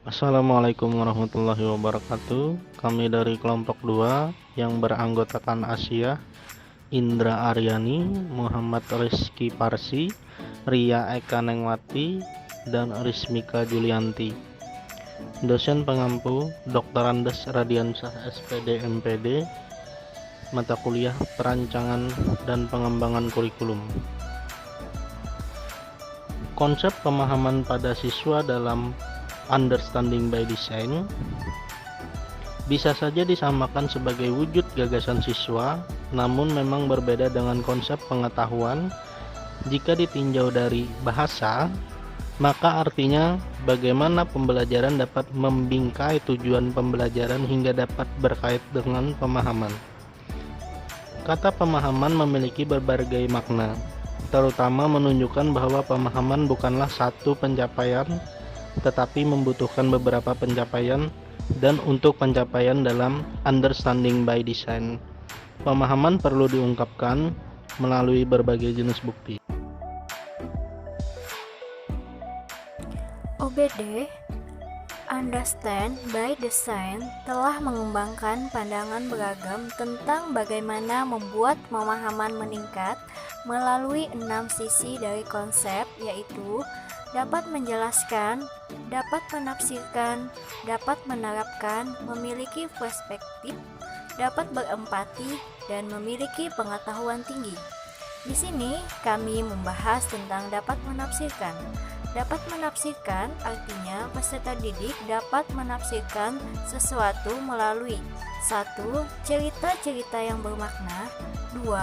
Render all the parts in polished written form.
Assalamualaikum warahmatullahi wabarakatuh. Kami dari kelompok 2 yang beranggotakan Asia, Indra Aryani, Muhammad Rizky Parsi, Ria Eka Nengwati, dan Rismika Julianti. Dosen pengampu Dr. Andes Radiansyah SPD MPD, mata kuliah Perancangan dan Pengembangan Kurikulum. Konsep pemahaman pada siswa dalam Understanding by Design bisa saja disamakan sebagai wujud gagasan siswa, namun memang berbeda dengan konsep pengetahuan. Jika ditinjau dari bahasa, maka artinya bagaimana pembelajaran dapat membingkai tujuan pembelajaran hingga dapat berkait dengan pemahaman. Kata pemahaman memiliki berbagai makna, terutama menunjukkan bahwa pemahaman bukanlah satu pencapaian, tetapi membutuhkan beberapa pencapaian, dan untuk pencapaian dalam Understanding by Design, pemahaman perlu diungkapkan melalui berbagai jenis bukti. OBD Understand by Design telah mengembangkan pandangan beragam tentang bagaimana membuat pemahaman meningkat melalui 6 sisi dari konsep, yaitu dapat menjelaskan, dapat menafsirkan, dapat menerapkan, memiliki perspektif, dapat berempati, dan memiliki pengetahuan tinggi. Di sini kami membahas tentang dapat menafsirkan. Dapat menafsirkan artinya peserta didik dapat menafsirkan sesuatu melalui 1. Cerita-cerita yang bermakna, 2.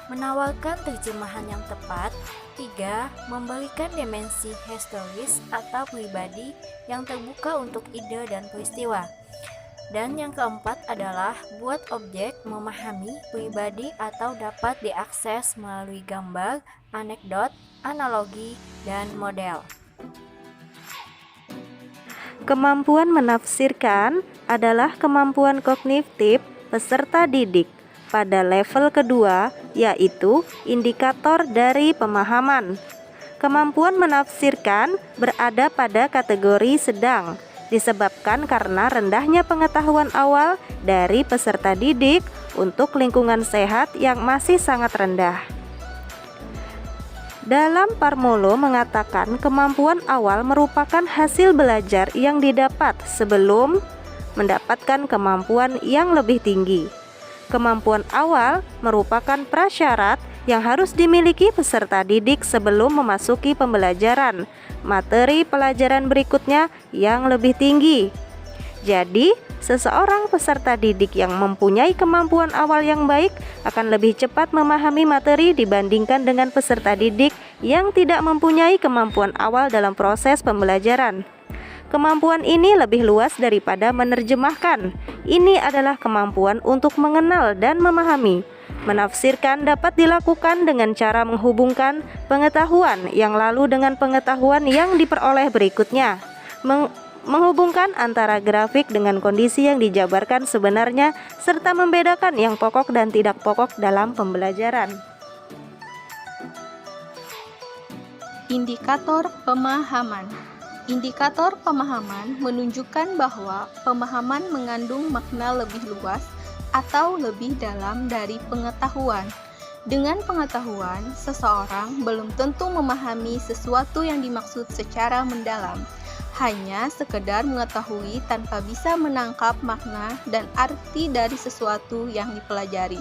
Menawarkan terjemahan yang tepat, 3. Memberikan dimensi historis atau pribadi yang terbuka untuk ide dan peristiwa. Dan yang keempat adalah buat objek memahami pribadi atau dapat diakses melalui gambar, anekdot, analogi, dan model. Kemampuan menafsirkan adalah kemampuan kognitif peserta didik pada level kedua, yaitu indikator dari pemahaman. Kemampuan menafsirkan berada pada kategori sedang, disebabkan karena rendahnya pengetahuan awal dari peserta didik untuk lingkungan sehat yang masih sangat rendah. Dalam Parmolo mengatakan kemampuan awal merupakan hasil belajar yang didapat sebelum mendapatkan kemampuan yang lebih tinggi. Kemampuan awal merupakan prasyarat yang harus dimiliki peserta didik sebelum memasuki pembelajaran materi pelajaran berikutnya yang lebih tinggi. Jadi, seseorang peserta didik yang mempunyai kemampuan awal yang baik akan lebih cepat memahami materi dibandingkan dengan peserta didik yang tidak mempunyai kemampuan awal dalam proses pembelajaran. Kemampuan ini lebih luas daripada menerjemahkan. Ini adalah kemampuan untuk mengenal dan memahami. Menafsirkan dapat dilakukan dengan cara menghubungkan pengetahuan yang lalu dengan pengetahuan yang diperoleh berikutnya. Menghubungkan antara grafik dengan kondisi yang dijabarkan sebenarnya, serta membedakan yang pokok dan tidak pokok dalam pembelajaran. Indikator pemahaman. Indikator pemahaman menunjukkan bahwa pemahaman mengandung makna lebih luas atau lebih dalam dari pengetahuan. Dengan pengetahuan, seseorang belum tentu memahami sesuatu yang dimaksud secara mendalam. Hanya sekedar mengetahui tanpa bisa menangkap makna dan arti dari sesuatu yang dipelajari.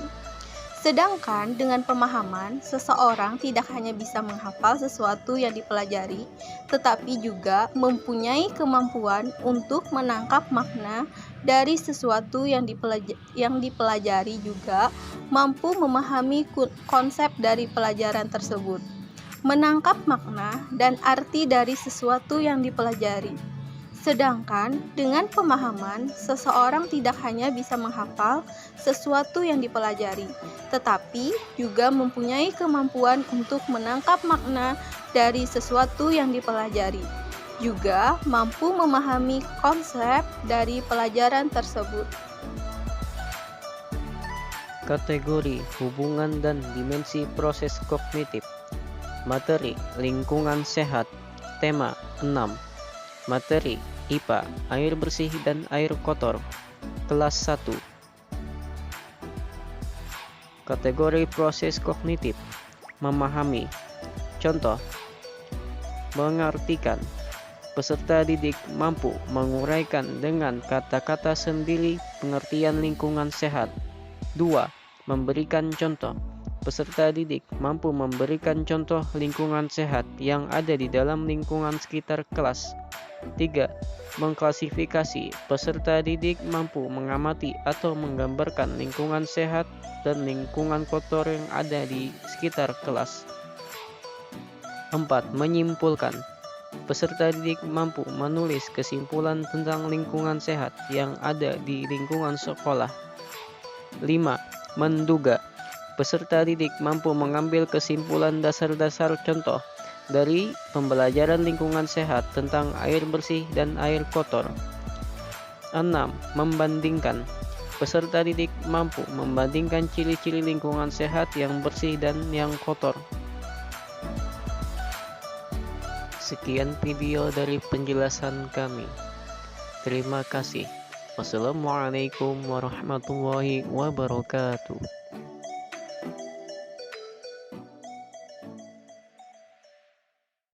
Sedangkan dengan pemahaman, seseorang tidak hanya bisa menghafal sesuatu yang dipelajari, tetapi juga mempunyai kemampuan untuk menangkap makna dari sesuatu yang dipelajari, juga mampu memahami konsep dari pelajaran tersebut. Menangkap makna dan arti dari sesuatu yang dipelajari. Sedangkan dengan pemahaman, seseorang tidak hanya bisa menghafal sesuatu yang dipelajari, tetapi juga mempunyai kemampuan untuk menangkap makna dari sesuatu yang dipelajari, juga mampu memahami konsep dari pelajaran tersebut. Kategori hubungan dan dimensi proses kognitif. Materi lingkungan sehat. Tema 6. Materi IPA, air bersih dan air kotor. Kelas 1. Kategori proses kognitif. Memahami. Contoh: mengartikan. Peserta didik mampu menguraikan dengan kata-kata sendiri pengertian lingkungan sehat. 2. Memberikan contoh. Peserta didik mampu memberikan contoh lingkungan sehat yang ada di dalam lingkungan sekitar kelas. 3. Mengklasifikasi. Peserta didik mampu mengamati atau menggambarkan lingkungan sehat dan lingkungan kotor yang ada di sekitar kelas. 4. Menyimpulkan. Peserta didik mampu menulis kesimpulan tentang lingkungan sehat yang ada di lingkungan sekolah. 5. Menduga. Peserta didik mampu mengambil kesimpulan dasar-dasar contoh dari pembelajaran lingkungan sehat tentang air bersih dan air kotor. 6. Membandingkan. Peserta didik mampu membandingkan ciri-ciri lingkungan sehat yang bersih dan yang kotor. Sekian video dari penjelasan kami. Terima kasih. Wassalamualaikum warahmatullahi wabarakatuh.